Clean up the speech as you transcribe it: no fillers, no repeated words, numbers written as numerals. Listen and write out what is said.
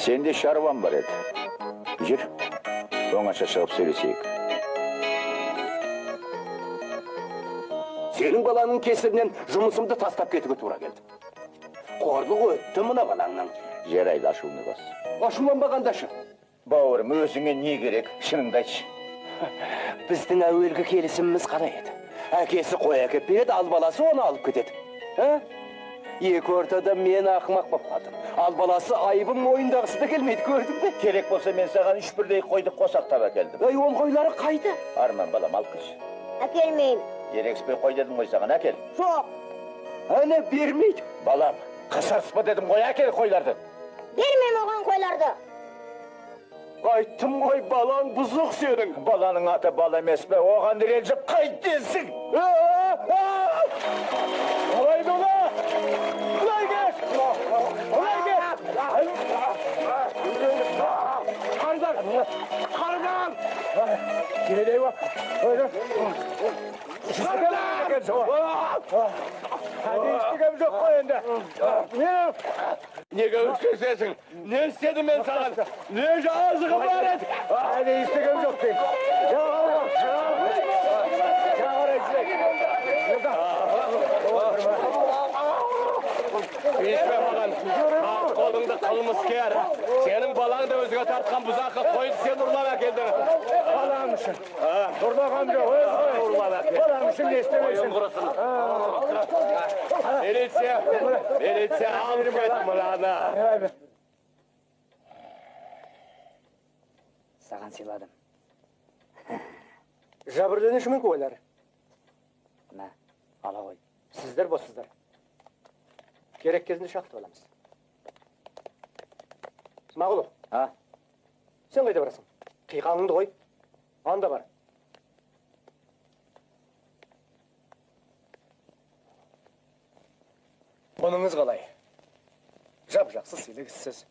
Sende şarvan var edi. Jür, oңаша шығып сөйлесейік. Senin balanın kesirinden жұмысымды тастап кетуге тура келді. Қорлығы өтті мына балаңның. Жарайды, ашуыңды бас. Ашуланбағандашы. Бауырым, өзіңе не керек? Шыныңды айтшы. Біздің әуелгі келісіміміз қалай еді? Әкесі қой әкеп береді, ал баласы оны алып кетеді. Екі ортада мен ақымақ боп қалдым. Ал баласы айыбым мойындағысы да келмейді, көрдің бе? Керек болса мен саған 3-1-дей қойды қосақтап әкелдім. Ол қойлары қайда? Арман балам, алып келші. Әкелмеймін. Ерекспей қой дедім ғой саған, әкел. Жоқ. Әне бермейді. Балам, қысарыспа дедім ғой, әкел қойларды. Бермеймін оған қойларды. Айттым ғой, балаң бұзық сенің. Баланың аты бала емес пе, оған ренжіп қайтесің. Олай дола! Олай кет! Олай кет! Қардар! Қардар! Келедей бап! Қардар! Істігім жоқ қой енді. Неге өшкесесің? Не істедім мен саған? Не жазығы бар еді? Әлі істігім жоқ дейм. Бейшпе маған, қолыңды қылмыскер. Сенің балаң да өзіңе тартқан бұзақы қойды сен ұрлап әкелдің. Балам үшін. Ұрлаған жоқ, өз ғой. Ұрлап әкел. Балам үшін не істемейсің? Милиция алып кет мұнаны. Саған сыйладым. Жәбірленуші ме көйлер? Мә, ала ғой. Сіздер боссыздар. Керек кезінде шақты боламыз. Смағұлов. Сен қайда барасың? Қиқаңыңды қой. Анда бар. Оныңыз қалай? Жап-жақсы сыйлы кісісіз.